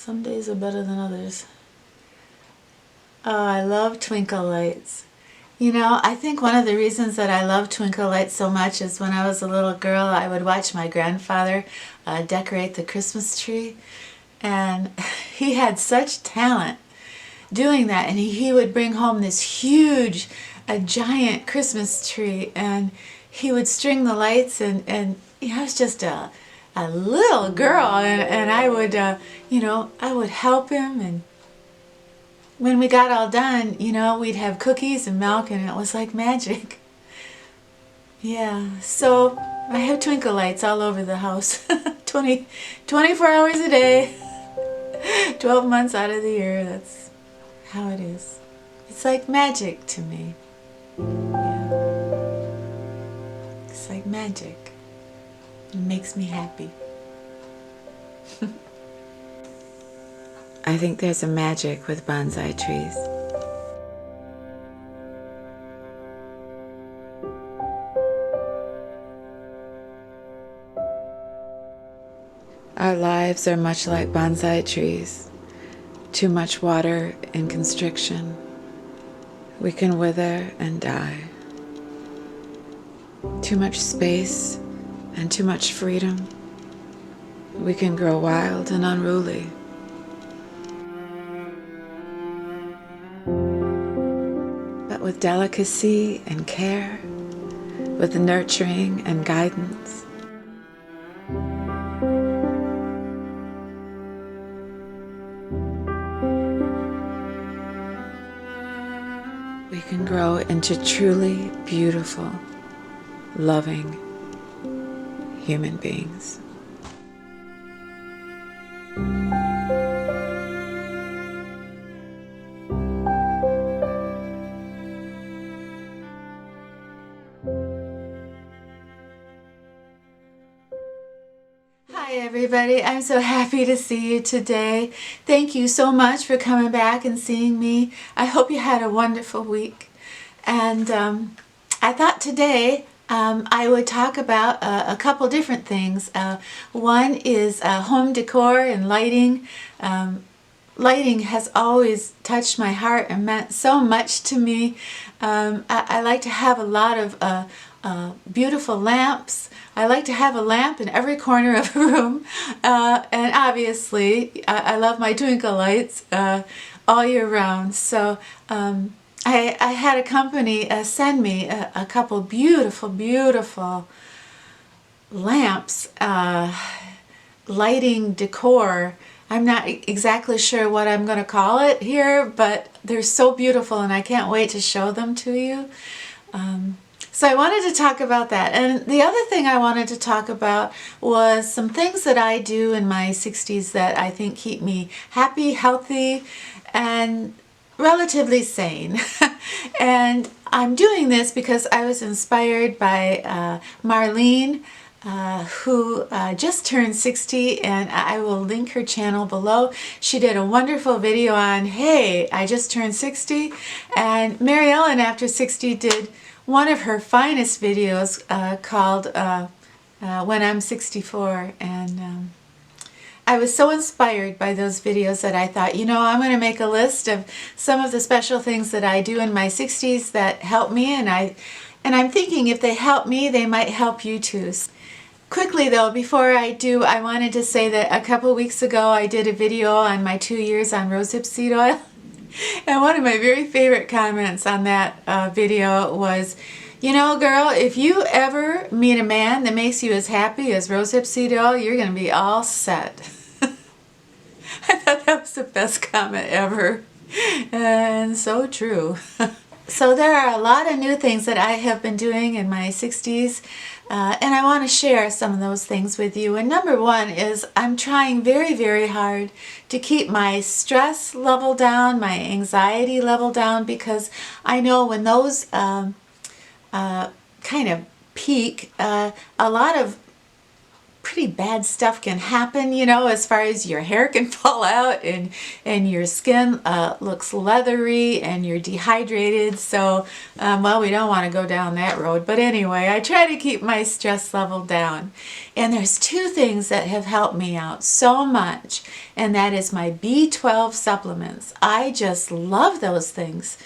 Some days are better than others. Oh, I love twinkle lights. You know, I think one of the reasons that I love twinkle lights so much is when I was a little girl, I would watch my grandfather decorate the Christmas tree. And he had such talent doing that. And he would bring home this huge, a giant Christmas tree. And he would string the lights. And I was just a little girl. And I would, I would help him. And when we got all done, we'd have cookies and milk, and it was like magic. Yeah, so I have twinkle lights all over the house. 24 hours a day, 12 months out of the year. That's how it is. It's like magic to me. Yeah. It's like magic. It makes me happy. I think there's a magic with bonsai trees. Our lives are much like bonsai trees. Too much water and constriction. We can wither and die. Too much space and too much freedom. We can grow wild and unruly. But with delicacy and care, with nurturing and guidance, we can grow into truly beautiful, loving human beings. Hi everybody, I'm so happy to see you today. Thank you so much for coming back and seeing me. I hope you had a wonderful week. And I thought today I would talk about a couple different things. One is home decor and lighting. Lighting has always touched my heart and meant so much to me. I like to have a lot of beautiful lamps. I like to have a lamp in every corner of a room. And obviously, I love my twinkle lights all year round. So I had a company send me a couple beautiful, beautiful lamps, lighting decor. I'm not exactly sure what I'm going to call it here, but they're so beautiful and I can't wait to show them to you. So I wanted to talk about that. And the other thing I wanted to talk about was some things that I do in my 60s that I think keep me happy, healthy, and relatively sane. And I'm doing this because I was inspired by Marlene, who just turned 60, and I will link her channel below. She did a wonderful video on, hey, I just turned 60, and Mary Ellen after 60 did one of her finest videos called When I'm 64, and I was so inspired by those videos that I thought, I'm going to make a list of some of the special things that I do in my 60s that help me, and I'm thinking if they help me, they might help you too. Quickly though, before I do, I wanted to say that a couple weeks ago I did a video on my 2 years on rosehip seed oil. And one of my very favorite comments on that video was, girl, if you ever meet a man that makes you as happy as rosehip seed oil, you're going to be all set. I thought that was the best comment ever. And so true. So there are a lot of new things that I have been doing in my 60s, and I want to share some of those things with you. And number one is I'm trying very, very hard to keep my stress level down, my anxiety level down, because I know when those kind of peak, a lot of pretty bad stuff can happen, you know, as far as your hair can fall out and your skin looks leathery and you're dehydrated. So, well, we don't want to go down that road. But anyway, I try to keep my stress level down. And there's two things that have helped me out so much, and that is my B12 supplements. I just love those things.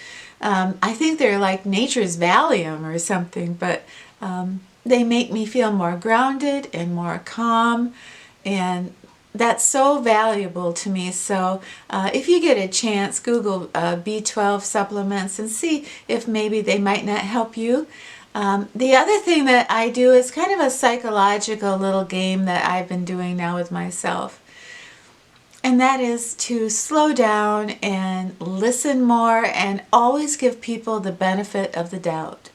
I think they're like nature's Valium or something, but they make me feel more grounded and more calm, and that's so valuable to me. So if you get a chance, Google B12 supplements and see if maybe they might not help you. The other thing that I do is kind of a psychological little game that I've been doing now with myself. And that is to slow down and listen more and always give people the benefit of the doubt.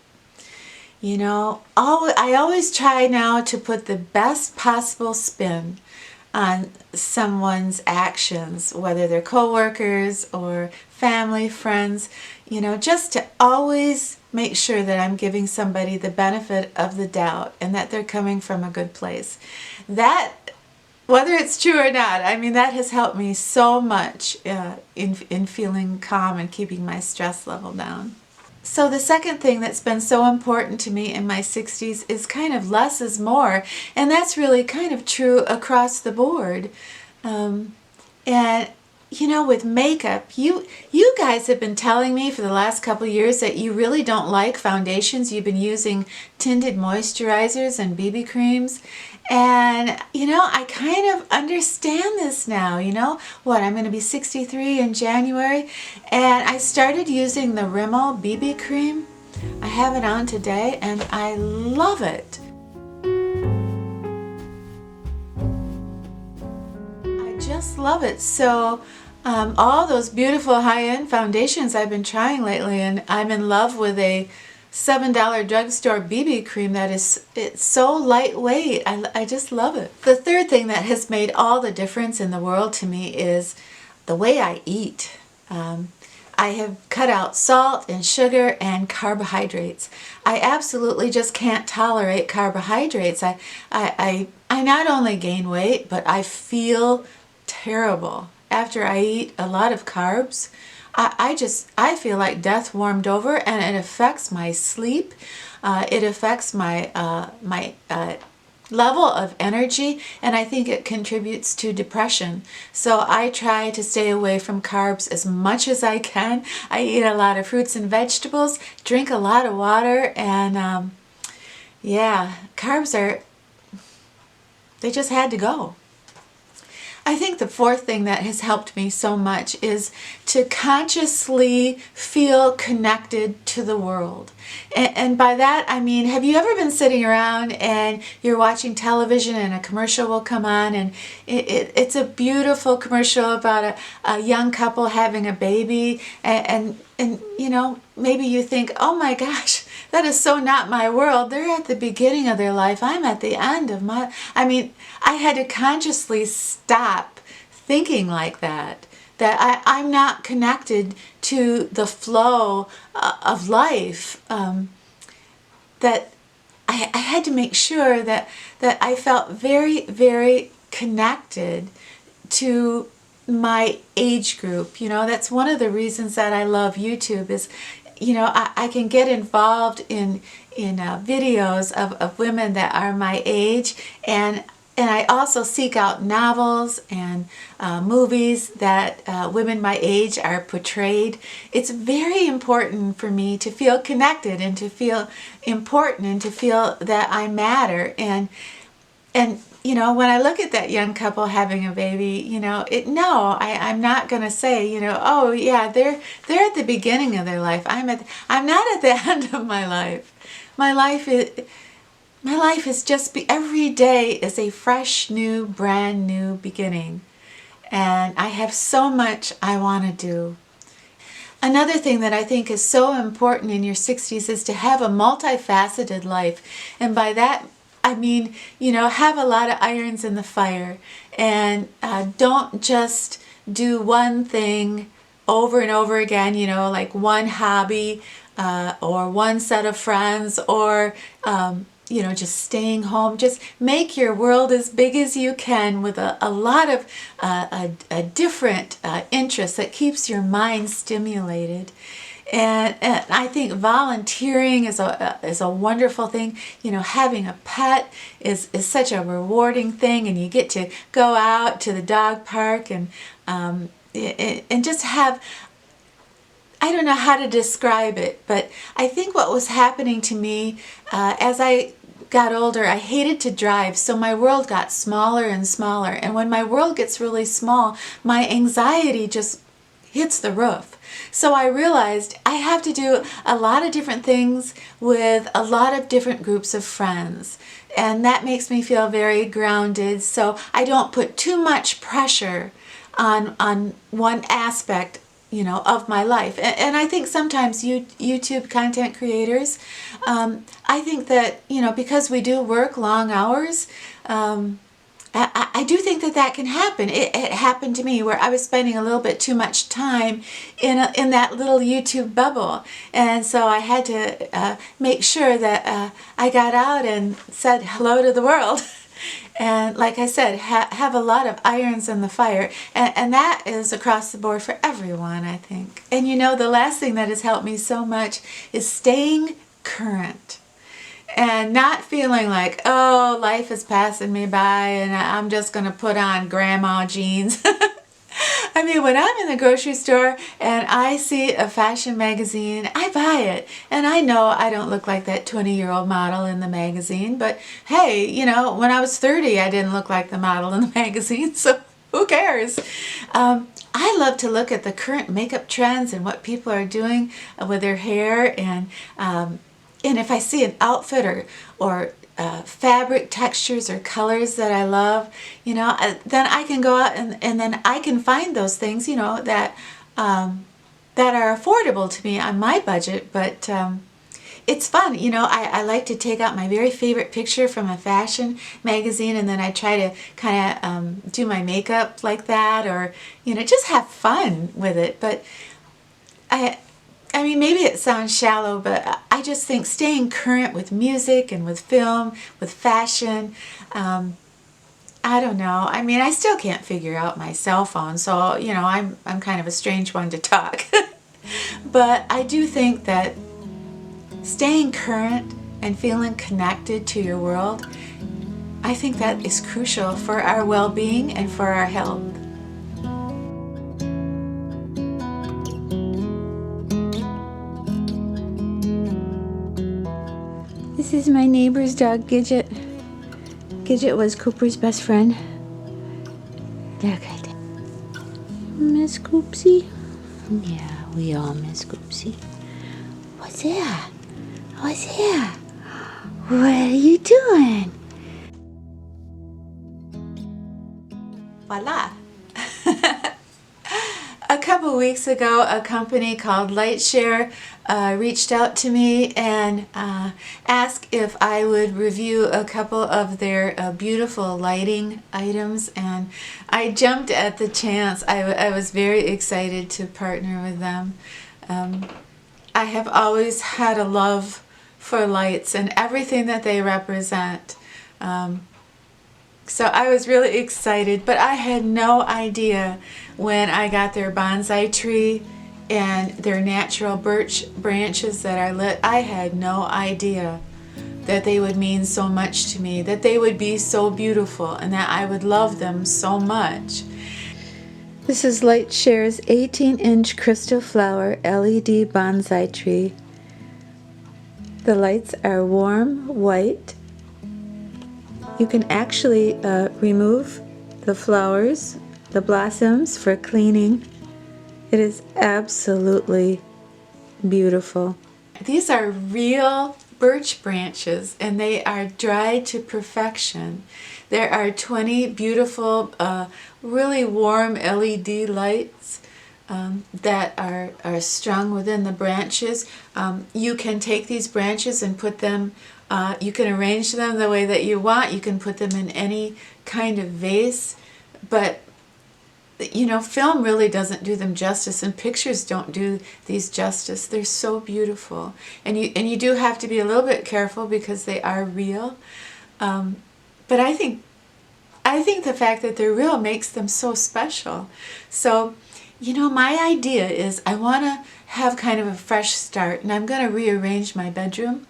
You know, I always try now to put the best possible spin on someone's actions, whether they're coworkers or family, friends, you know, just to always make sure that I'm giving somebody the benefit of the doubt and that they're coming from a good place. That, whether it's true or not, I mean, that has helped me so much in feeling calm and keeping my stress level down. So the second thing that's been so important to me in my 60s is kind of less is more, and that's really kind of true across the board. And you know, with makeup, you guys have been telling me for the last couple of years that you really don't like foundations. You've been using tinted moisturizers and BB creams. And, you know, I kind of understand this now, you know, I'm going to be 63 in January, and I started using the Rimmel BB cream. I have it on today, and I love it. I just love it. So, all those beautiful high-end foundations I've been trying lately, and I'm in love with a $7 drugstore BB cream that it's so lightweight. I just love it. The third thing that has made all the difference in the world to me is the way I eat. I have cut out salt and sugar and carbohydrates. I absolutely just can't tolerate carbohydrates. I not only gain weight, but I feel terrible after I eat a lot of carbs. I feel like death warmed over, and it affects my sleep. It affects my level of energy, and I think it contributes to depression. So I try to stay away from carbs as much as I can. I eat a lot of fruits and vegetables, drink a lot of water, and yeah, carbs they just had to go. I think the fourth thing that has helped me so much is to consciously feel connected to the world. And by that I mean, have you ever been sitting around and you're watching television and a commercial will come on, and it's a beautiful commercial about a young couple having a baby, and you know, maybe you think, oh my gosh, that is so not my world. They're at the beginning of their life. I'm at the end of my... I mean, I had to consciously stop thinking like that I'm not connected to the flow of life, that I had to make sure that I felt very, very connected to my age group. You know, that's one of the reasons that I love YouTube is, you know, I can get involved in videos of women that are my age, and I also seek out novels and movies that women my age are portrayed. It's very important for me to feel connected and to feel important and to feel that I matter. And you know, when I look at that young couple having a baby, you know, I'm not going to say, you know, oh yeah, they're at the beginning of their life. I'm not at the end of my life. My life is just every day is a fresh, new, brand new beginning. And I have so much I want to do. Another thing that I think is so important in your 60s is to have a multifaceted life. And by that, I mean, you know, have a lot of irons in the fire, and don't just do one thing over and over again, you know, like one hobby or one set of friends, or you know, just staying home. Just make your world as big as you can with a lot of a different interest that keeps your mind stimulated. And I think volunteering is a wonderful thing. You know, having a pet is such a rewarding thing, and you get to go out to the dog park and just have, I don't know how to describe it, but I think what was happening to me as I got older, I hated to drive, so my world got smaller and smaller. And when my world gets really small, my anxiety just hits the roof. So I realized I have to do a lot of different things with a lot of different groups of friends. And that makes me feel very grounded, so I don't put too much pressure on one aspect, you know, of my life. And I think sometimes YouTube content creators, I think that, you know, because we do work long hours, I do think that can happen. It happened to me where I was spending a little bit too much time in that little YouTube bubble. And so I had to make sure that I got out and said hello to the world. And like I said, have a lot of irons in the fire. And that is across the board for everyone, I think. And you know, the last thing that has helped me so much is staying current. And not feeling like, oh, life is passing me by and I'm just going to put on grandma jeans. I mean, when I'm in the grocery store and I see a fashion magazine, I buy it. And I know I don't look like that 20-year-old model in the magazine, but hey, you know, when I was 30, I didn't look like the model in the magazine, so who cares? I love to look at the current makeup trends and what people are doing with their hair, and if I see an outfit or fabric textures or colors that I love, you know, then I can go out and then I can find those things, you know, that are affordable to me on my budget. But it's fun, you know. I like to take out my very favorite picture from a fashion magazine, and then I try to kind of do my makeup like that, or, you know, just have fun with it. But I mean, maybe it sounds shallow, but I just think staying current with music and with film, with fashion, I don't know. I mean, I still can't figure out my cell phone, so, you know, I'm kind of a strange one to talk. But I do think that staying current and feeling connected to your world, I think that is crucial for our well-being and for our health. This is my neighbor's dog, Gidget. Gidget was Cooper's best friend. Look at that. Miss Coopsie? Yeah, we all miss Coopsie. What's that? What's that? What are you doing? Voila! A couple weeks ago, a company called LightShare reached out to me and asked if I would review a couple of their beautiful lighting items, and I jumped at the chance. I was very excited to partner with them. I have always had a love for lights and everything that they represent. So I was really excited, but I had no idea when I got their bonsai tree and their natural birch branches that are lit. I had no idea that they would mean so much to me, that they would be so beautiful, and that I would love them so much. This is LightShare's 18-inch crystal flower LED bonsai tree. The lights are warm white. You can actually remove the flowers, the blossoms, for cleaning. It is absolutely beautiful. These are real birch branches, and they are dried to perfection. There are 20 beautiful, really warm LED lights that are strung within the branches. You can take these branches and put them, you can arrange them the way that you want. You can put them in any kind of vase, but you know, film really doesn't do them justice, and pictures don't do these justice. They're so beautiful, and you do have to be a little bit careful because they are real. But I think the fact that they're real makes them so special. So, you know, my idea is I want to have kind of a fresh start, and I'm going to rearrange my bedroom.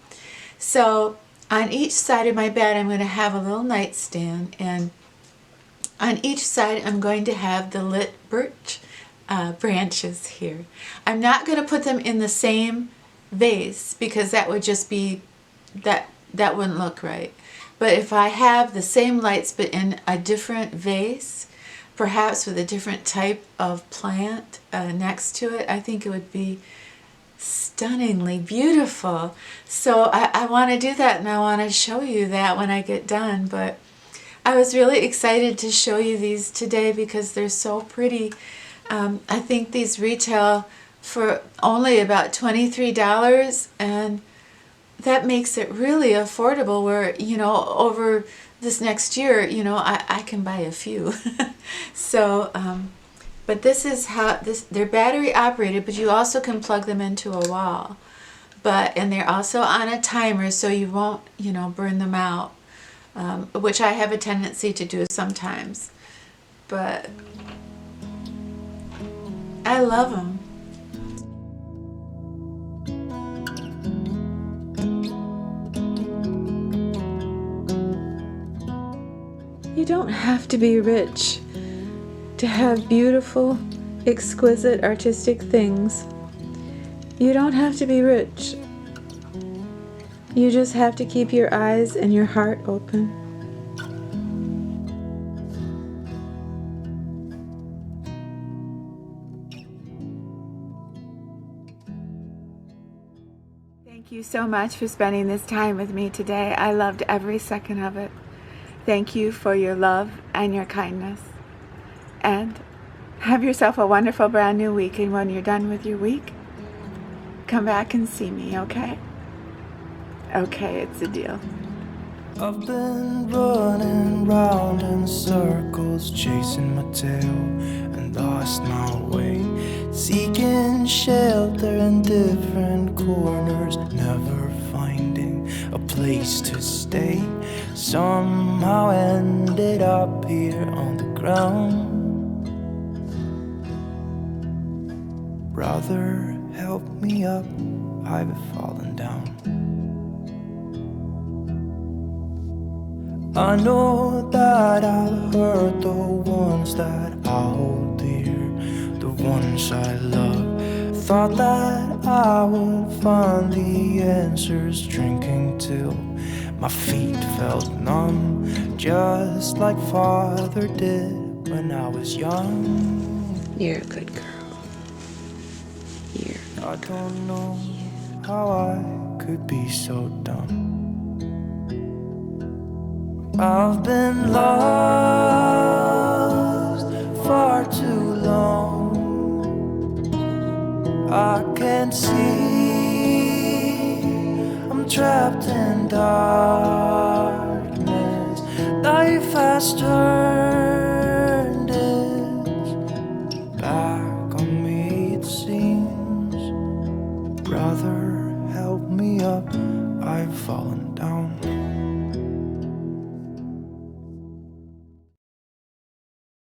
So on each side of my bed, I'm going to have a little nightstand, and on each side, I'm going to have the lit birch branches here. I'm not going to put them in the same vase because that would just be, that wouldn't look right. But if I have the same lights but in a different vase, perhaps with a different type of plant next to it, I think it would be stunningly beautiful. So I want to do that, and I want to show you that when I get done. But I was really excited to show you these today because they're so pretty. I think these retail for only about $23, and that makes it really affordable where, you know, over this next year, you know, I can buy a few. So, but this is how, they're battery operated, but you also can plug them into a wall. And they're also on a timer so you won't, you know, burn them out. Which I have a tendency to do sometimes, but I love them. You don't have to be rich to have beautiful, exquisite, artistic things. You don't have to be rich. You just have to keep your eyes and your heart open. Thank you so much for spending this time with me today. I loved every second of it. Thank you for your love and your kindness. And have yourself a wonderful brand new week. And when you're done with your week, come back and see me, okay? Okay, it's a deal. I've been running round in circles, chasing my tail and lost my way, seeking shelter in different corners, never finding a place to stay. Somehow ended up here on the ground. Brother, help me up, I've fallen down. I know that I'll hurt the ones that I hold dear, the ones I love. Thought that I would find the answers, drinking till my feet felt numb, just like Father did when I was young. You're a good girl. I don't know how I could be so dumb. I've been lost far too long. I can't see, I'm trapped in darkness. Life has turned its back on me, it seems. Brother, help me up, I've fallen down.